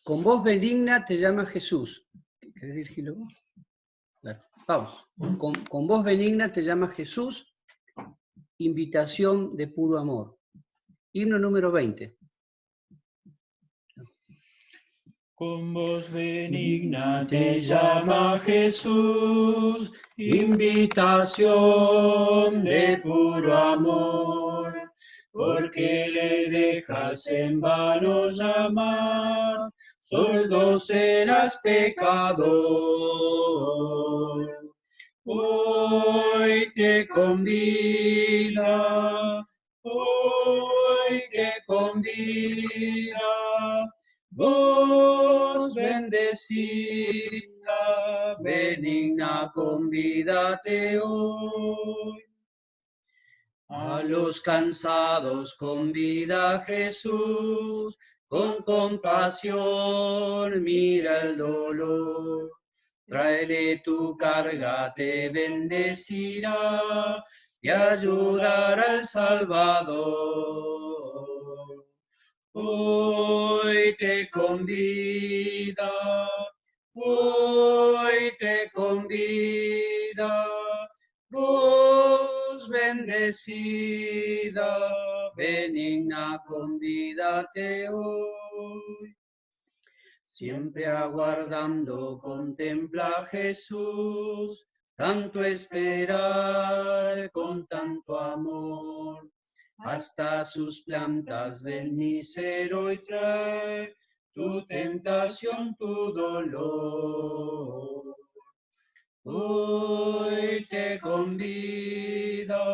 Con voz benigna te llama Jesús. ¿Querés dirigirlo vos? Vamos. Con voz benigna te llama Jesús, invitación de puro amor. Himno número 20. Con voz benigna te llama Jesús, invitación de puro amor, porque le dejas en vano llamar, solo serás pecador. Hoy te convida, voz bendecida, benigna, convídate hoy. A los cansados convida Jesús, con compasión mira el dolor. Tráele tu carga, te bendecirá, te ayudará el Salvador. Hoy te convida, voz bendecida, benigna, convídate hoy. Siempre aguardando contempla a Jesús, tanto esperar con tanto amor. Hasta sus plantas ven misero y trae tu tentación, tu dolor. Hoy te convida,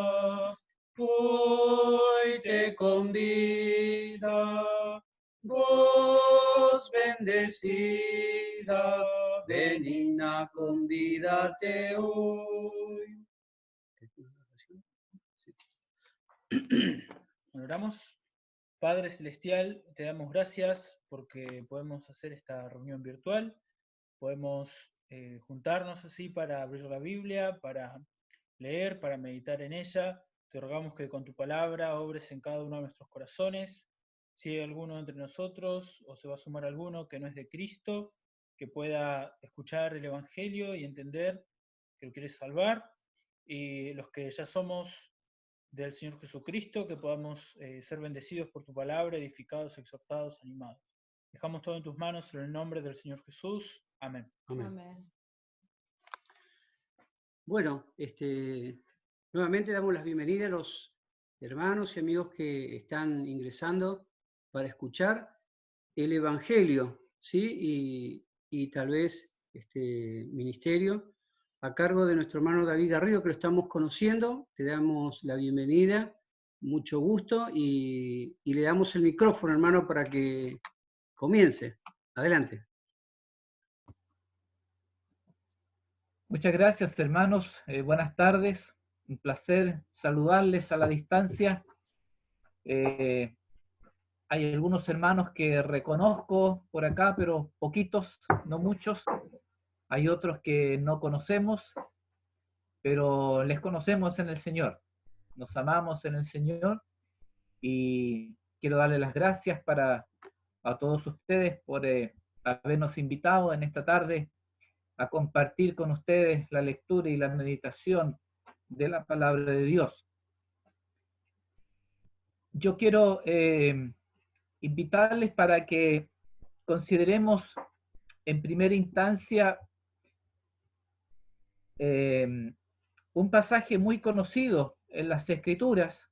voz bendecida, benigna, convídate hoy. Oramos. Padre Celestial, te damos gracias porque podemos hacer esta reunión virtual, podemos juntarnos así para abrir la Biblia, para leer, para meditar en ella. Te rogamos que con tu palabra obres en cada uno de nuestros corazones. Si hay alguno entre nosotros o se va a sumar alguno que no es de Cristo, que pueda escuchar el Evangelio y entender que lo quieres salvar. Y los que ya somos del Señor Jesucristo, que podamos ser bendecidos por tu palabra, edificados, exhortados, animados. Dejamos todo en tus manos en el nombre del Señor Jesús. Amén. Amén. Bueno, nuevamente damos las bienvenidas a los hermanos y amigos que están ingresando para escuchar el Evangelio, ¿sí? Y tal vez este ministerio a cargo de nuestro hermano David Garrido, que lo estamos conociendo. Le damos la bienvenida, mucho gusto, y le damos el micrófono, hermano, para que comience. Adelante. Muchas gracias, hermanos. Buenas tardes. Un placer saludarles a la distancia. Hay algunos hermanos que reconozco por acá, pero poquitos, no muchos. Hay otros que no conocemos, pero les conocemos en el Señor. Nos amamos en el Señor y quiero darle las gracias a todos ustedes por habernos invitado en esta tarde a compartir con ustedes la lectura y la meditación de la palabra de Dios. Yo quiero invitarles para que consideremos en primera instancia un pasaje muy conocido en las Escrituras,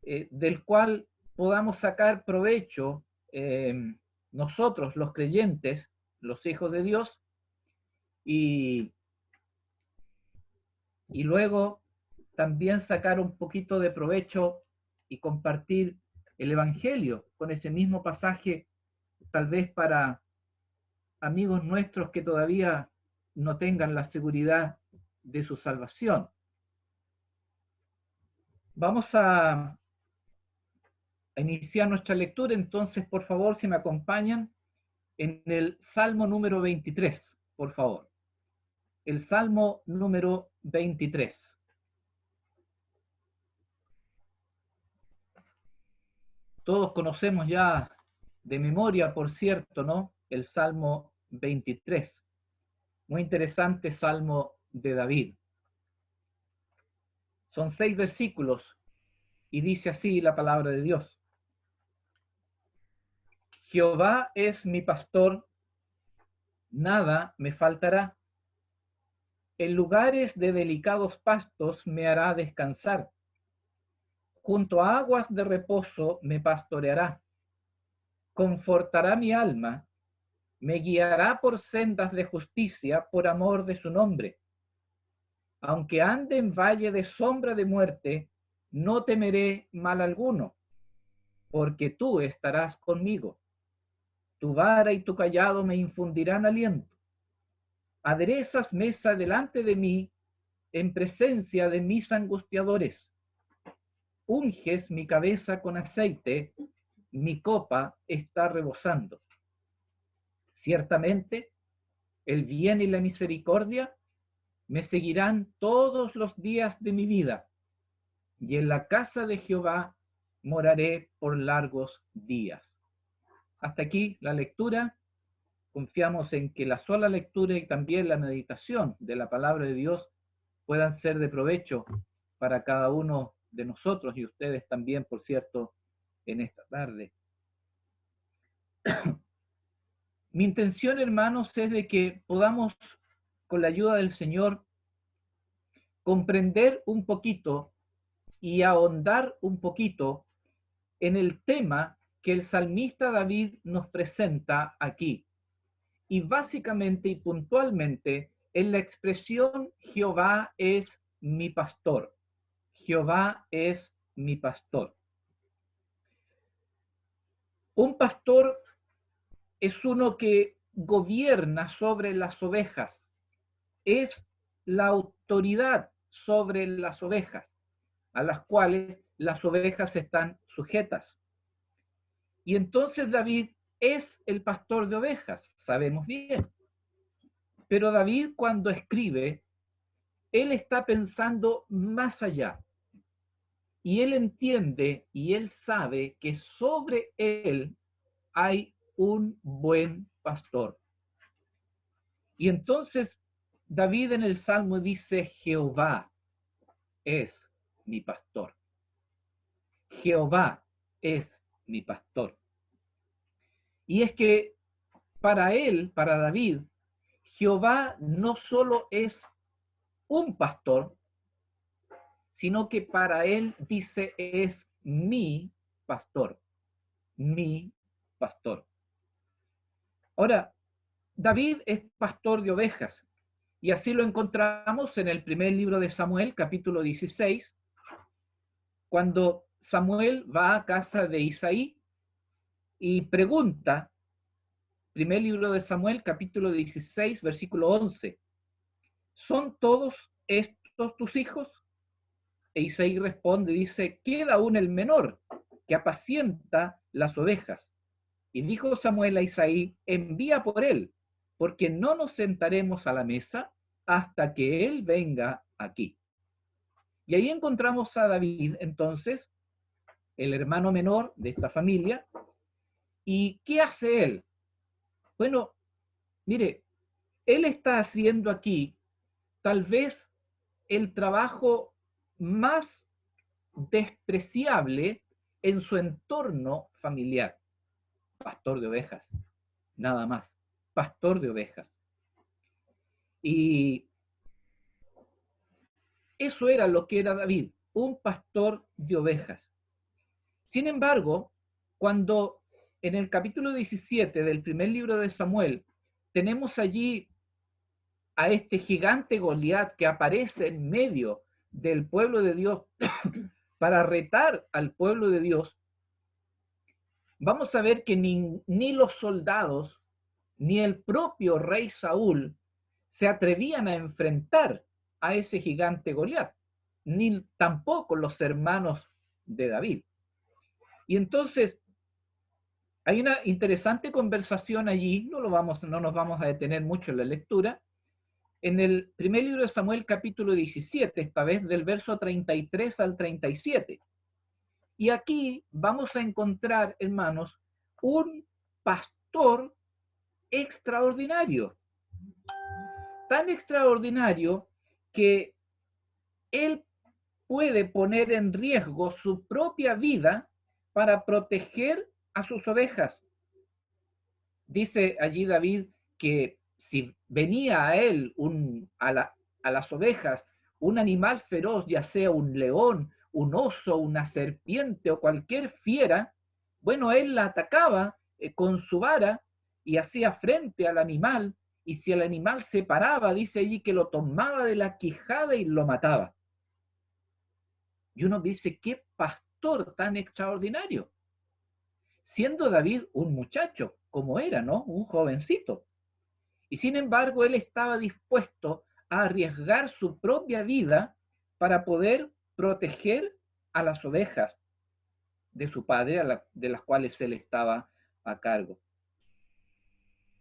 del cual podamos sacar provecho nosotros, los creyentes, los hijos de Dios, y luego también sacar un poquito de provecho y compartir el Evangelio con ese mismo pasaje, tal vez para amigos nuestros que todavía no tengan la seguridad de su salvación. Vamos a iniciar nuestra lectura, entonces, por favor, si me acompañan, en el Salmo número 23, por favor. El Salmo número 23. Todos conocemos ya de memoria, por cierto, ¿no? El Salmo 23. Muy interesante Salmo de David. Son 6 versículos y dice así la palabra de Dios. Jehová es mi pastor, nada me faltará. En lugares de delicados pastos me hará descansar. Junto a aguas de reposo me pastoreará. Confortará mi alma, me guiará por sendas de justicia por amor de su nombre. Aunque ande en valle de sombra de muerte, no temeré mal alguno, porque tú estarás conmigo. Tu vara y tu cayado me infundirán aliento. Aderezas mesa delante de mí, en presencia de mis angustiadores. Unges mi cabeza con aceite, mi copa está rebosando. Ciertamente, el bien y la misericordia me seguirán todos los días de mi vida, y en la casa de Jehová moraré por largos días. Hasta aquí la lectura. Confiamos en que la sola lectura y también la meditación de la palabra de Dios puedan ser de provecho para cada uno de nosotros y ustedes también, por cierto, en esta tarde. Mi intención, hermanos, es de que podamos, con la ayuda del Señor, comprender un poquito y ahondar un poquito en el tema que el salmista David nos presenta aquí. Y básicamente y puntualmente en la expresión Jehová es mi pastor. Jehová es mi pastor. Un pastor es uno que gobierna sobre las ovejas. Es la autoridad sobre las ovejas, a las cuales las ovejas están sujetas. Y entonces David es el pastor de ovejas, sabemos bien. Pero David, cuando escribe, él está pensando más allá. Y él entiende y él sabe que sobre él hay un buen pastor. Y entonces David en el Salmo dice, Jehová es mi pastor. Jehová es mi pastor. Y es que para él, para David, Jehová no solo es un pastor, sino que para él dice es mi pastor, mi pastor. Ahora, David es pastor de ovejas, y así lo encontramos en el primer libro de Samuel, capítulo 16, cuando Samuel va a casa de Isaí y pregunta, primer libro de Samuel, capítulo 16, versículo 11, ¿son todos estos tus hijos? E Isaí responde, dice, queda aún el menor, que apacienta las ovejas. Y dijo Samuel a Isaí, envía por él, porque no nos sentaremos a la mesa hasta que él venga aquí. Y ahí encontramos a David, entonces, el hermano menor de esta familia. ¿Y qué hace él? Bueno, mire, él está haciendo aquí tal vez el trabajo más despreciable en su entorno familiar. Pastor de ovejas, nada más, pastor de ovejas. Y eso era lo que era David, un pastor de ovejas. Sin embargo, cuando en el capítulo 17 del primer libro de Samuel tenemos allí a este gigante Goliat que aparece en medio del pueblo de Dios para retar al pueblo de Dios, vamos a ver que ni los soldados ni el propio rey Saúl se atrevían a enfrentar a ese gigante Goliat, ni tampoco los hermanos de David. Y entonces hay una interesante conversación allí, no nos vamos a detener mucho en la lectura, en el primer libro de Samuel, capítulo 17, esta vez del verso 33 al 37. Y aquí vamos a encontrar, hermanos, un pastor extraordinario. Tan extraordinario que él puede poner en riesgo su propia vida para proteger a sus ovejas. Dice allí David que si venía a él, a las ovejas, un animal feroz, ya sea un león, un oso, una serpiente o cualquier fiera, bueno, él la atacaba con su vara y hacía frente al animal, y si el animal se paraba, dice allí que lo tomaba de la quijada y lo mataba. Y uno dice, qué pastor tan extraordinario. Siendo David un muchacho, como era, ¿no? Un jovencito. Y sin embargo, él estaba dispuesto a arriesgar su propia vida para poder proteger a las ovejas de su padre, de las cuales él estaba a cargo.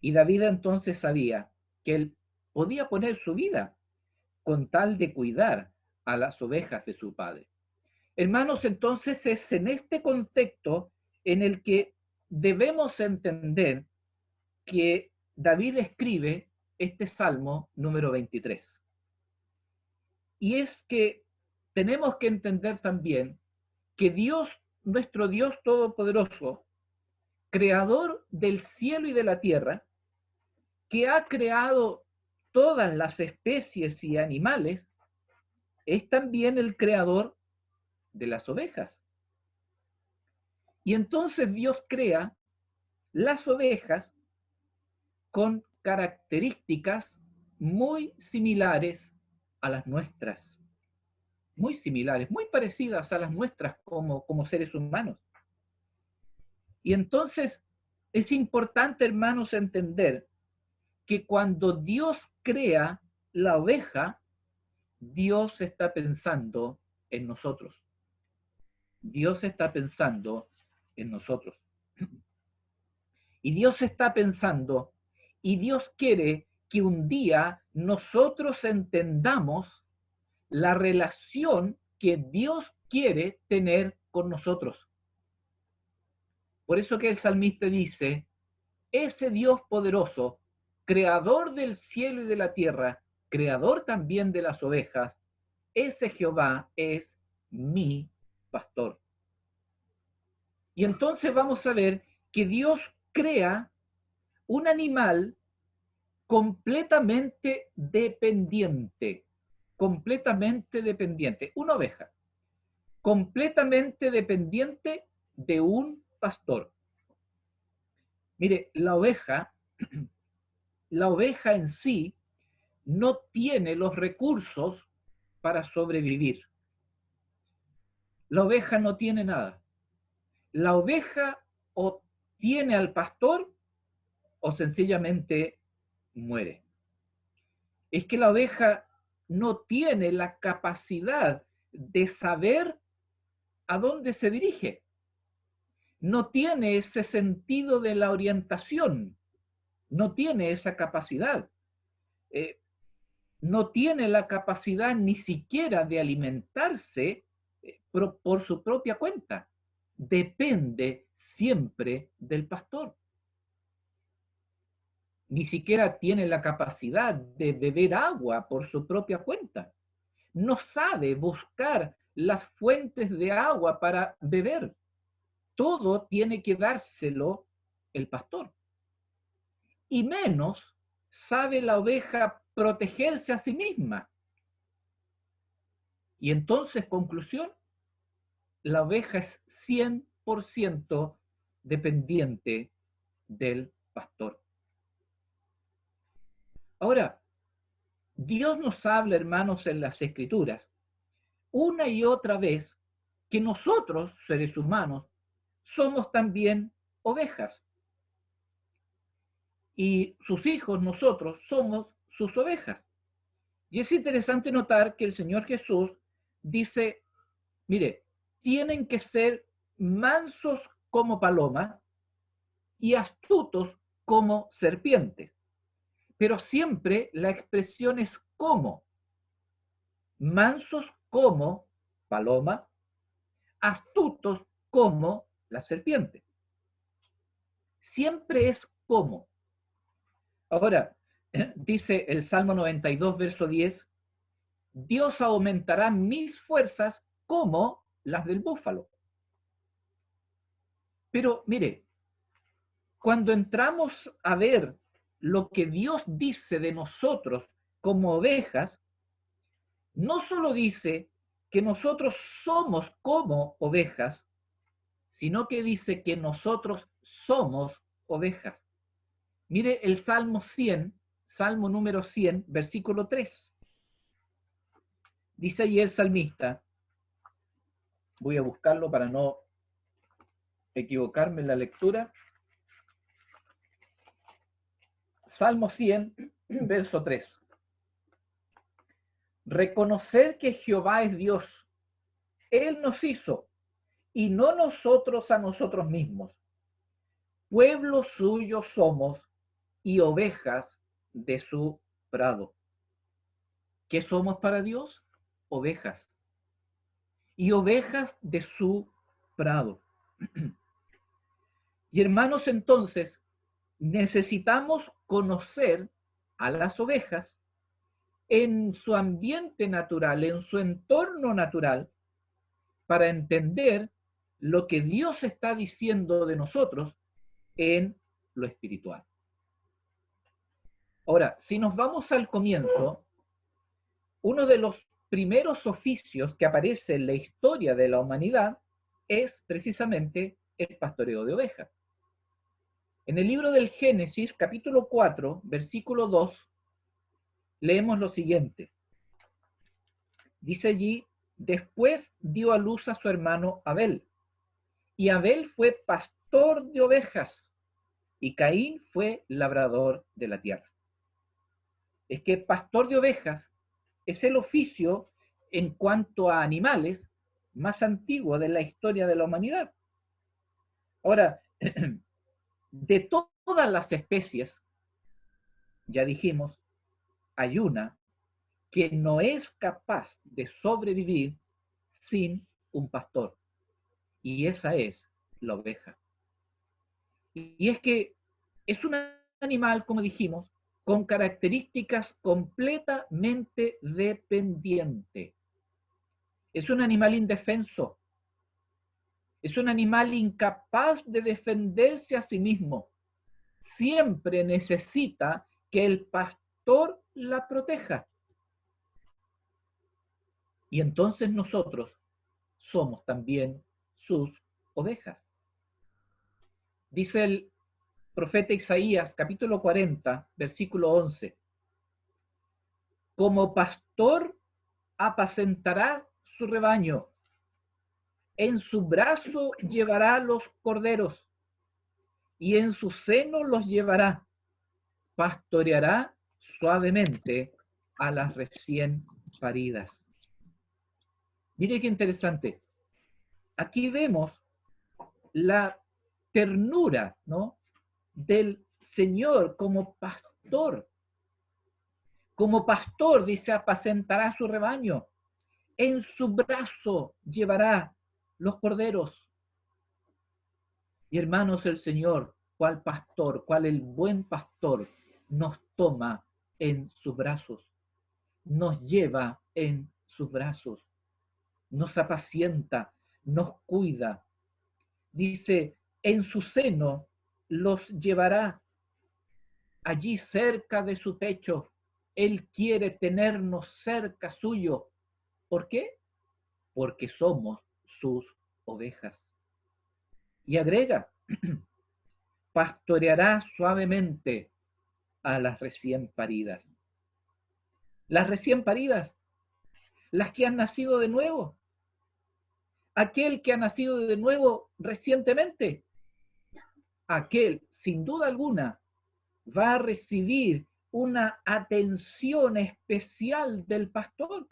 Y David entonces sabía que él podía poner su vida con tal de cuidar a las ovejas de su padre. Hermanos, entonces es en este contexto en el que debemos entender que David escribe este Salmo número 23. Y es que tenemos que entender también que Dios, nuestro Dios Todopoderoso, creador del cielo y de la tierra, que ha creado todas las especies y animales, es también el creador de las ovejas. Y entonces Dios crea las ovejas con características muy similares a las nuestras, muy similares, muy parecidas a las nuestras como seres humanos. Y entonces es importante, hermanos, entender que cuando Dios crea la oveja, Dios está pensando en nosotros. Dios está pensando en nosotros. Y Dios está pensando, y Dios quiere que un día nosotros entendamos la relación que Dios quiere tener con nosotros. Por eso que el salmista dice, ese Dios poderoso, creador del cielo y de la tierra, creador también de las ovejas, ese Jehová es mi pastor. Y entonces vamos a ver que Dios crea un animal completamente dependiente, una oveja, completamente dependiente de un pastor. Mire, la oveja en sí no tiene los recursos para sobrevivir. La oveja no tiene nada. La oveja o tiene al pastor o sencillamente muere. Es que la oveja no tiene la capacidad de saber a dónde se dirige. No tiene ese sentido de la orientación. No tiene esa capacidad. No tiene la capacidad ni siquiera de alimentarse por su propia cuenta. Depende siempre del pastor. Ni siquiera tiene la capacidad de beber agua por su propia cuenta. No sabe buscar las fuentes de agua para beber. Todo tiene que dárselo el pastor. Y menos sabe la oveja protegerse a sí misma. Y entonces, conclusión, la oveja es 100% dependiente del pastor. Ahora, Dios nos habla, hermanos, en las Escrituras, una y otra vez, que nosotros, seres humanos, somos también ovejas. Y sus hijos, nosotros, somos sus ovejas. Y es interesante notar que el Señor Jesús dice, mire, tienen que ser mansos como paloma y astutos como serpientes. Pero siempre la expresión es como. Mansos como paloma, astutos como la serpiente. Siempre es cómo. Ahora, dice el Salmo 92, verso 10, Dios aumentará mis fuerzas como las del búfalo. Pero mire, cuando entramos a ver lo que Dios dice de nosotros como ovejas, no solo dice que nosotros somos como ovejas, sino que dice que nosotros somos ovejas. Mire el Salmo 100, Salmo número 100, versículo 3. Dice ahí el salmista, voy a buscarlo para no equivocarme en la lectura. Salmo 100, verso 3. Reconocer que Jehová es Dios. Él nos hizo, y no nosotros a nosotros mismos. Pueblo suyo somos, y ovejas de su prado. ¿Qué somos para Dios? Ovejas. Y ovejas de su prado. Y hermanos, entonces, necesitamos conocer a las ovejas en su ambiente natural, en su entorno natural, para entender lo que Dios está diciendo de nosotros en lo espiritual. Ahora, si nos vamos al comienzo, uno de los primeros oficios que aparece en la historia de la humanidad es precisamente el pastoreo de ovejas. En el libro del Génesis, capítulo 4, versículo 2, leemos lo siguiente. Dice allí, después dio a luz a su hermano Abel, y Abel fue pastor de ovejas, y Caín fue labrador de la tierra. Es que pastor de ovejas es el oficio en cuanto a animales más antiguo de la historia de la humanidad. Ahora, de todas las especies, ya dijimos, hay una que no es capaz de sobrevivir sin un pastor, y esa es la oveja. Y es que es un animal, como dijimos, con características completamente dependiente. Es un animal indefenso. Es un animal incapaz de defenderse a sí mismo. Siempre necesita que el pastor la proteja. Y entonces nosotros somos también sus ovejas. Dice el profeta Isaías, capítulo 40, versículo 11. Como pastor apacentará su rebaño. En su brazo llevará los corderos y en su seno los llevará. Pastoreará suavemente a las recién paridas. Mire qué interesante. Aquí vemos la ternura, ¿no?, del Señor como pastor. Como pastor, dice, apacentará su rebaño. En su brazo llevará los corderos. Y hermanos, el Señor, cual pastor, cual el buen pastor, nos toma en sus brazos, nos lleva en sus brazos, nos apacienta, nos cuida. Dice, en su seno los llevará, allí cerca de su pecho. Él quiere tenernos cerca suyo. ¿Por qué? Porque somos sus ovejas. Y agrega, pastoreará suavemente a las recién paridas. Las recién paridas, las que han nacido de nuevo. Aquel que ha nacido de nuevo recientemente, aquel, sin duda alguna, va a recibir una atención especial del pastor.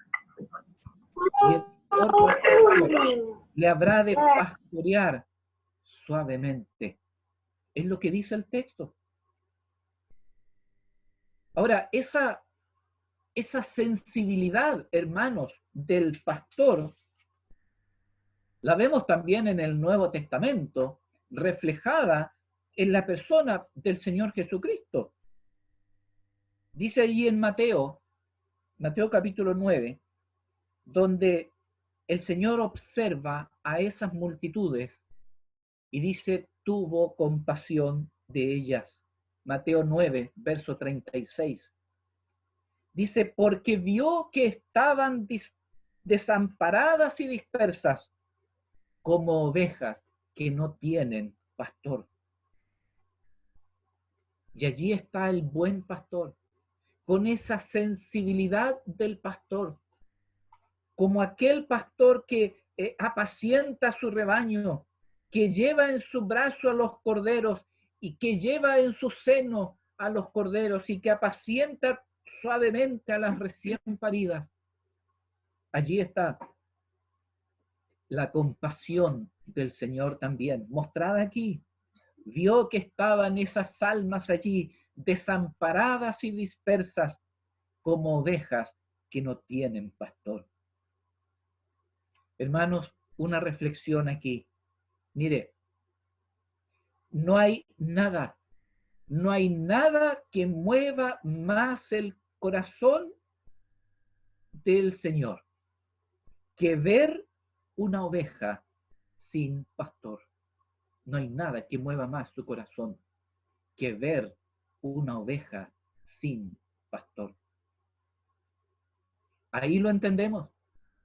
Y el Señor le habrá de pastorear suavemente. Es lo que dice el texto. Ahora, esa sensibilidad, hermanos, del pastor, la vemos también en el Nuevo Testamento, reflejada en la persona del Señor Jesucristo. Dice allí en Mateo capítulo 9, donde el Señor observa a esas multitudes y dice, tuvo compasión de ellas. Mateo 9, verso 36. Dice, porque vio que estaban desamparadas y dispersas como ovejas que no tienen pastor. Y allí está el buen pastor, con esa sensibilidad del pastor, como aquel pastor que apacienta su rebaño, que lleva en su brazo a los corderos y que lleva en su seno a los corderos y que apacienta suavemente a las recién paridas. Allí está la compasión del Señor también, mostrada aquí. Vio que estaban esas almas allí, desamparadas y dispersas, como ovejas que no tienen pastor. Hermanos, una reflexión aquí. Mire, no hay nada que mueva más el corazón del Señor que ver una oveja sin pastor. No hay nada que mueva más su corazón que ver una oveja sin pastor. Ahí lo entendemos.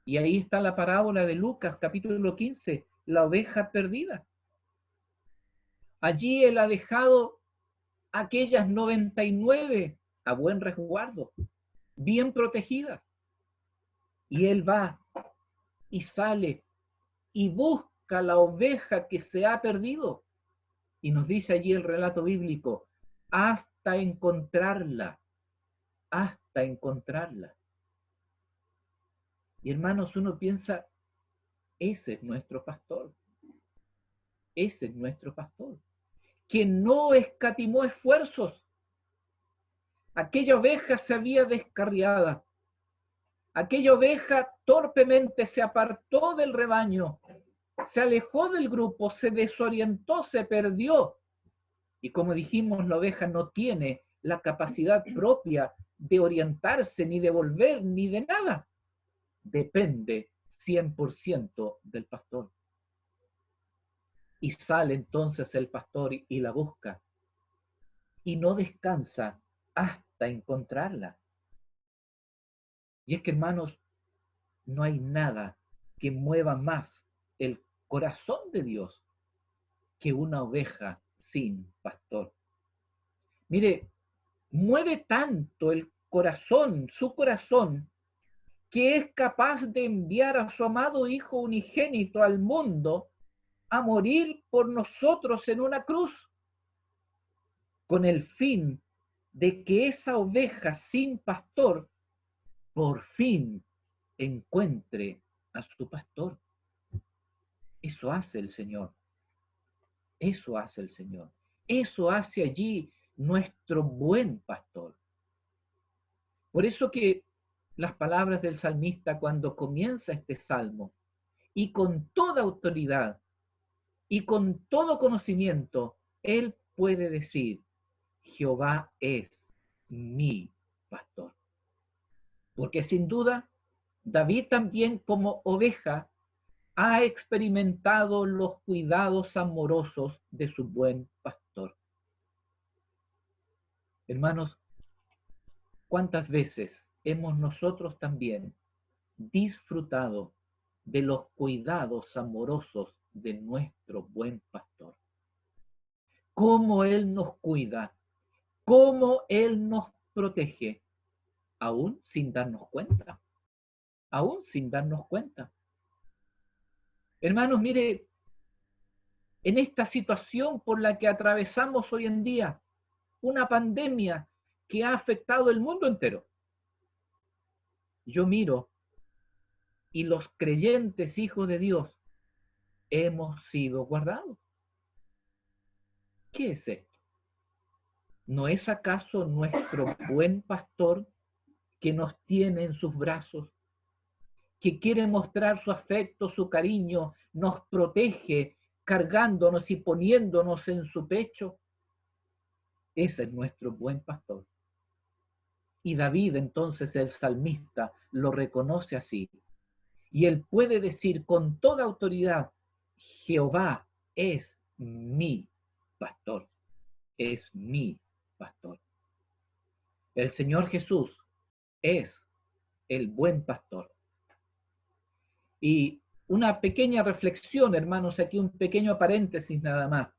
Y ahí está la parábola de Lucas, capítulo 15, la oveja perdida. Allí él ha dejado aquellas 99 a buen resguardo, bien protegidas. Y él va y sale y busca la oveja que se ha perdido. Y nos dice allí el relato bíblico, hasta encontrarla, hasta encontrarla. Y hermanos, uno piensa, ese es nuestro pastor, ese es nuestro pastor, que no escatimó esfuerzos. Aquella oveja se había descarriada, aquella oveja torpemente se apartó del rebaño, se alejó del grupo, se desorientó, se perdió. Y como dijimos, la oveja no tiene la capacidad propia de orientarse, ni de volver, ni de nada. Depende 100% del pastor. Y sale entonces el pastor y la busca. Y no descansa hasta encontrarla. Y es que, hermanos, no hay nada que mueva más el corazón de Dios que una oveja sin pastor. Mire, mueve tanto el corazón, su corazón, que es capaz de enviar a su amado Hijo unigénito al mundo a morir por nosotros en una cruz, con el fin de que esa oveja sin pastor por fin encuentre a su pastor. Eso hace el Señor. Eso hace el Señor. Eso hace allí nuestro buen pastor. Por eso que las palabras del salmista cuando comienza este salmo, y con toda autoridad y con todo conocimiento, él puede decir, Jehová es mi pastor. Porque sin duda, David también como oveja ha experimentado los cuidados amorosos de su buen pastor. Hermanos, ¿cuántas veces hemos nosotros también disfrutado de los cuidados amorosos de nuestro buen pastor? Cómo Él nos cuida, cómo Él nos protege, aún sin darnos cuenta, aún sin darnos cuenta. Hermanos, mire, en esta situación por la que atravesamos hoy en día, una pandemia que ha afectado el mundo entero, yo miro y los creyentes hijos de Dios hemos sido guardados. ¿Qué es esto? ¿No es acaso nuestro buen pastor que nos tiene en sus brazos, que quiere mostrar su afecto, su cariño, nos protege, cargándonos y poniéndonos en su pecho? Ese es nuestro buen pastor. Y David, entonces, el salmista, lo reconoce así. Y él puede decir con toda autoridad, Jehová es mi pastor. Es mi pastor. El Señor Jesús es el buen pastor. Y una pequeña reflexión, hermanos, aquí un pequeño paréntesis nada más.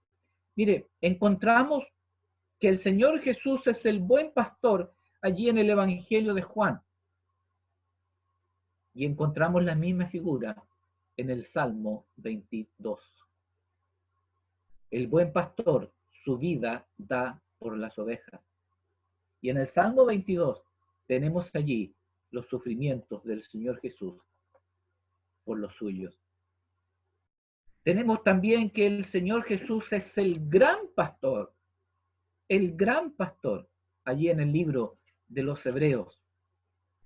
Mire, encontramos que el Señor Jesús es el buen pastor allí en el Evangelio de Juan. Y encontramos la misma figura en el Salmo 22. El buen pastor su vida da por las ovejas. Y en el Salmo 22 tenemos allí los sufrimientos del Señor Jesús por los suyos. Tenemos también que el Señor Jesús es el gran pastor, allí en el libro de los Hebreos,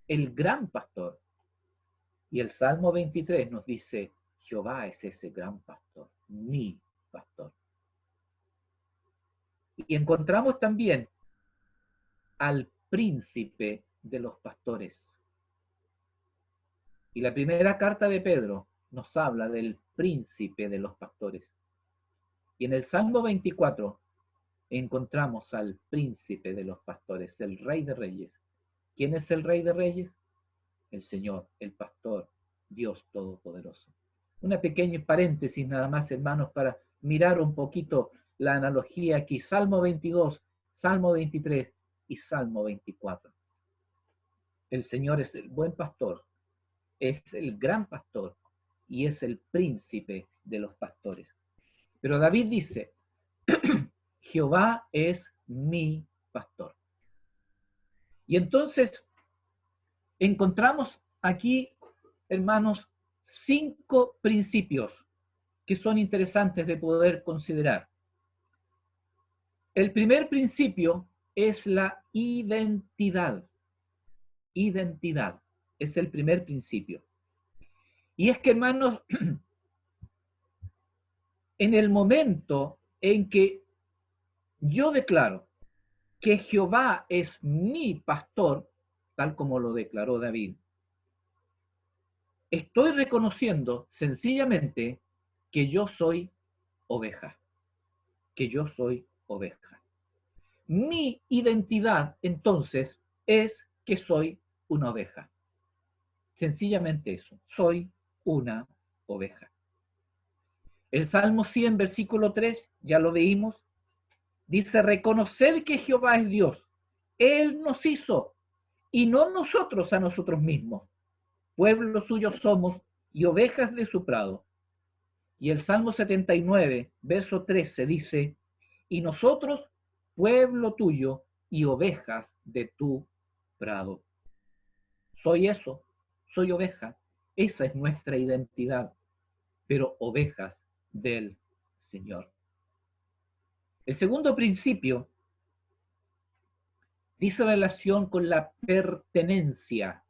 el gran pastor. Y el Salmo 23 nos dice, Jehová es ese gran pastor, mi pastor. Y encontramos también al príncipe de los pastores. Y la primera carta de Pedro nos habla del príncipe de los pastores. Y en el Salmo 24 encontramos al príncipe de los pastores, el Rey de Reyes. ¿Quién es el Rey de Reyes? El Señor, el pastor, Dios Todopoderoso. Una pequeña paréntesis nada más, hermanos, para mirar un poquito la analogía aquí. Salmo 22, Salmo 23 y Salmo 24. El Señor es el buen pastor, es el gran pastor y es el príncipe de los pastores. Pero David dice, Jehová es mi pastor. Y entonces encontramos aquí, hermanos, 5 principios que son interesantes de poder considerar. El primer principio es la identidad. Identidad es el primer principio. Y es que, hermanos, en el momento en que yo declaro que Jehová es mi pastor, tal como lo declaró David, estoy reconociendo sencillamente que yo soy oveja, que yo soy oveja. Mi identidad, entonces, es que soy una oveja. Sencillamente eso, soy una oveja. El Salmo 100, versículo 3, ya lo veímos, dice, reconoced que Jehová es Dios. Él nos hizo y no nosotros a nosotros mismos. Pueblo suyo somos y ovejas de su prado. Y el Salmo 79, verso 13 dice, y nosotros, pueblo tuyo y ovejas de tu prado. Soy eso, soy oveja. Esa es nuestra identidad, pero ovejas del Señor. El segundo principio dice relación con la pertenencia.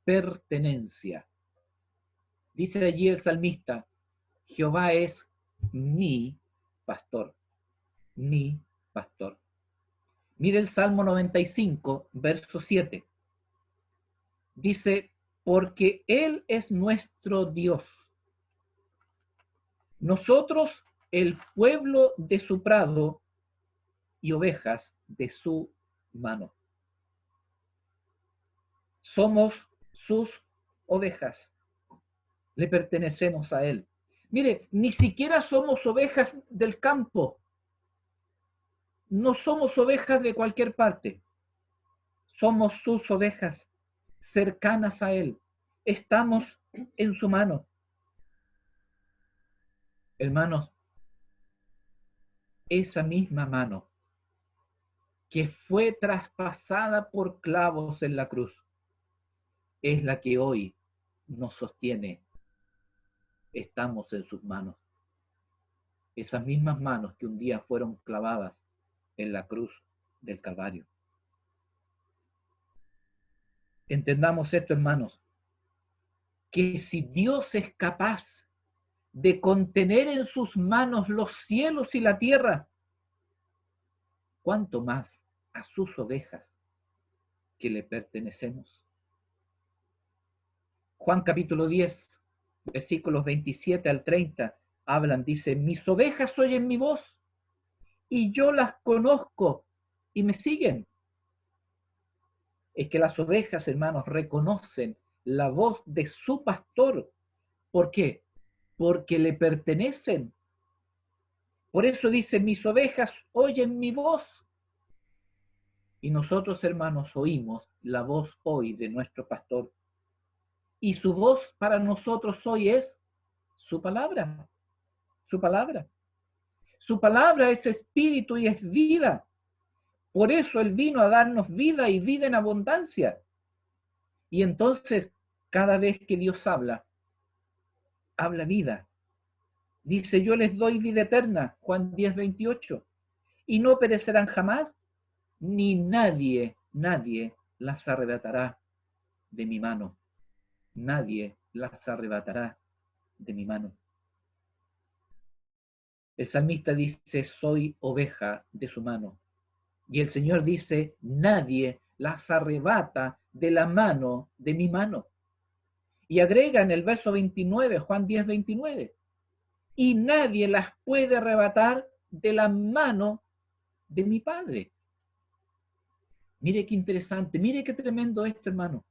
Pertenencia. Dice allí el salmista, Jehová es mi pastor. Mi pastor. Mire el Salmo 95, verso 7. Dice, porque Él es nuestro Dios. Nosotros, el pueblo de su prado y ovejas de su mano. Somos sus ovejas. Le pertenecemos a Él. Mire, ni siquiera somos ovejas del campo. No somos ovejas de cualquier parte. Somos sus ovejas cercanas a Él. Estamos en su mano. Hermanos, esa misma mano que fue traspasada por clavos en la cruz es la que hoy nos sostiene. Estamos en sus manos. Esas mismas manos que un día fueron clavadas en la cruz del Calvario. Entendamos esto, hermanos, que si Dios es capaz de contener en sus manos los cielos y la tierra, ¿cuánto más a sus ovejas que le pertenecemos? Juan capítulo 10, versículos 27 al 30, hablan, dice, mis ovejas oyen mi voz, y yo las conozco, y me siguen. Es que las ovejas, hermanos, reconocen la voz de su pastor. ¿Por qué? Porque le pertenecen. Por eso dice, mis ovejas oyen mi voz. Y nosotros, hermanos, oímos la voz hoy de nuestro pastor. Y su voz para nosotros hoy es su palabra. Su palabra. Su palabra es espíritu y es vida. Por eso Él vino a darnos vida y vida en abundancia. Y entonces, cada vez que Dios habla, habla vida. Dice, yo les doy vida eterna, Juan 10, 28. Y no perecerán jamás, ni nadie las arrebatará de mi mano. Nadie las arrebatará de mi mano. El salmista dice, soy oveja de su mano. Y el Señor dice, nadie las arrebata de la mano de mi mano. Y agrega en el verso 29, Juan 10, 29, y nadie las puede arrebatar de la mano de mi Padre. Mire qué interesante, mire qué tremendo esto, hermano.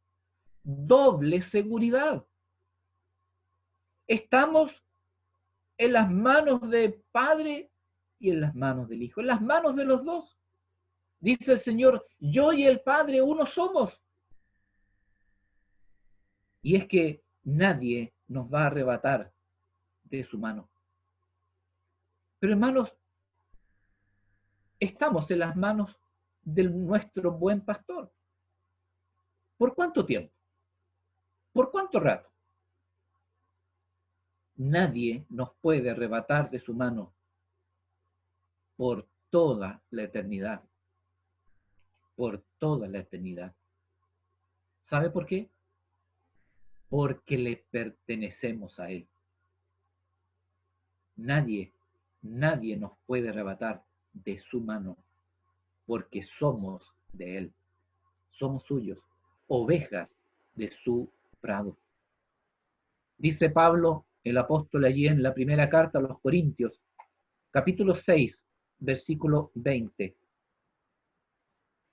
Doble seguridad. Estamos en las manos del Padre y en las manos del Hijo, en las manos de los dos. Dice el Señor, yo y el Padre uno somos. Y es que nadie nos va a arrebatar de su mano. Pero hermanos, estamos en las manos de nuestro buen pastor. ¿Por cuánto tiempo? ¿Por cuánto rato? Nadie nos puede arrebatar de su mano por toda la eternidad. Por toda la eternidad. ¿Sabe por qué? Porque le pertenecemos a Él. Nadie nos puede arrebatar de su mano, porque somos de Él. Somos suyos, ovejas de su prado. Dice Pablo, el apóstol, allí en la primera carta a los Corintios, capítulo 6, versículo 20.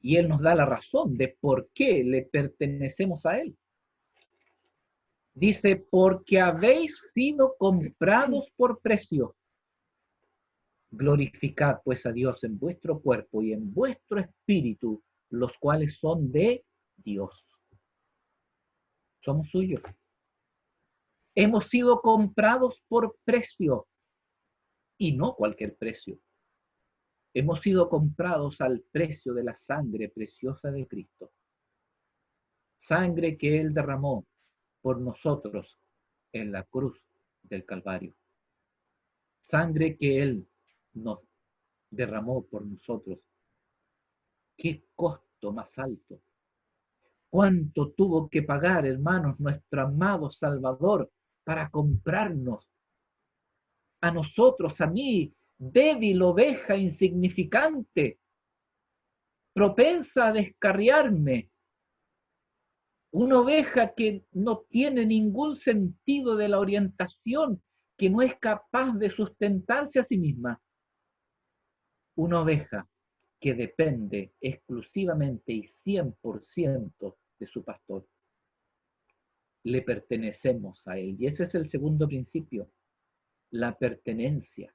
Y él nos da la razón de por qué le pertenecemos a Él. Dice, porque habéis sido comprados por precio. Glorificad pues a Dios en vuestro cuerpo y en vuestro espíritu, los cuales son de Dios. Somos suyos. Hemos sido comprados por precio, y no cualquier precio. Hemos sido comprados al precio de la sangre preciosa de Cristo. Sangre que Él derramó por nosotros en la cruz del Calvario. Sangre que Él nos derramó por nosotros. ¡Qué costo más alto! ¿Cuánto tuvo que pagar, hermanos, nuestro amado Salvador para comprarnos? A nosotros, a mí, débil oveja insignificante, propensa a descarriarme, una oveja que no tiene ningún sentido de la orientación, que no es capaz de sustentarse a sí misma. Una oveja que depende exclusivamente y 100% de su pastor. Le pertenecemos a Él. Y ese es el segundo principio, la pertenencia.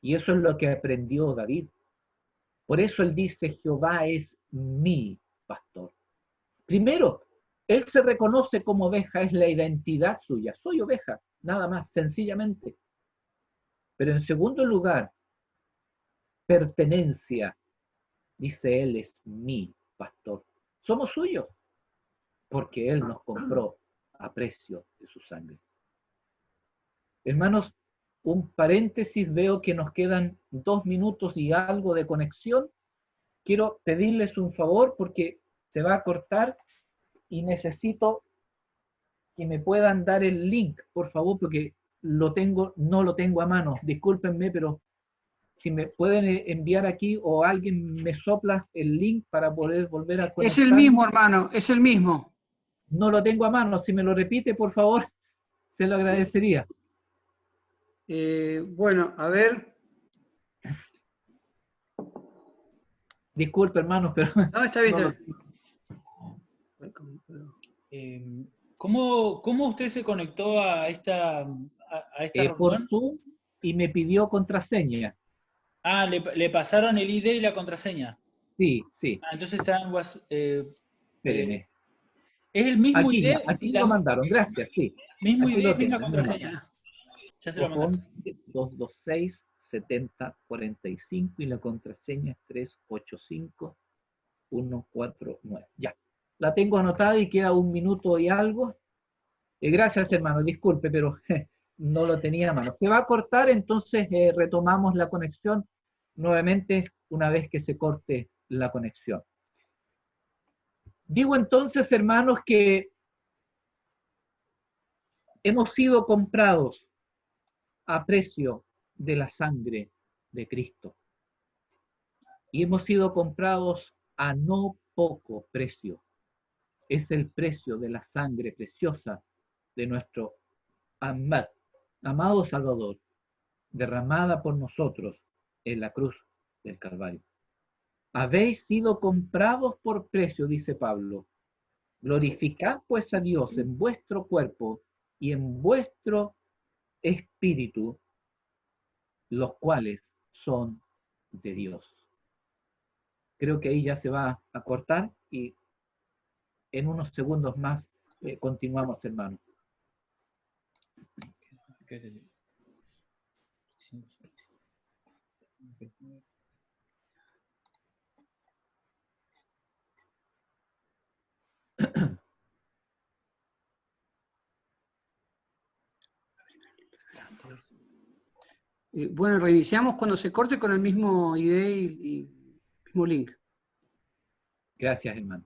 Y eso es lo que aprendió David. Por eso él dice, Jehová es mi pastor. Primero, él se reconoce como oveja, es la identidad suya. Soy oveja, nada más, sencillamente. Pero en segundo lugar, pertenencia. Dice, él es mi pastor. Somos suyos, porque él nos compró a precio de su sangre. Hermanos, un paréntesis, veo que nos quedan 2 minutos y algo de conexión. Quiero pedirles un favor porque se va a cortar y necesito que me puedan dar el link, por favor, porque no lo tengo a mano. Discúlpenme, pero Si me pueden enviar aquí o alguien me sopla el link para poder volver a conectar. Es el mismo, hermano, es el mismo. No lo tengo a mano. Si me lo repite, por favor, se lo agradecería. Bueno, a ver. Disculpe, hermano, pero... No, está bien, no está bien. ¿Cómo usted se conectó a esta reunión? Por Zoom, y me pidió contraseña. Ah, le pasaron el ID y la contraseña. Sí, sí. Ah, entonces está en WhatsApp. Espéreme. Es el mismo Aquí, ID. aquí lo mandaron, gracias, sí. Mismo aquí ID, misma contraseña. Ya se lo mandaron. 226 70 45 y la contraseña es 385 149. Ya, la tengo anotada y queda 1 minuto y algo. Gracias, hermano, disculpe, pero no lo tenía a mano. Se va a cortar, entonces retomamos la conexión nuevamente una vez que se corte la conexión. Digo entonces, hermanos, que hemos sido comprados a precio de la sangre de Cristo. Y hemos sido comprados a no poco precio. Es el precio de la sangre preciosa de nuestro amado Salvador, derramada por nosotros en la cruz del Calvario. Habéis sido comprados por precio, dice Pablo. Glorificad pues a Dios en vuestro cuerpo y en vuestro espíritu, los cuales son de Dios. Creo que ahí ya se va a cortar y en unos segundos más continuamos, hermano. Bueno, reiniciamos cuando se corte con el mismo ID y mismo link. Gracias, hermano.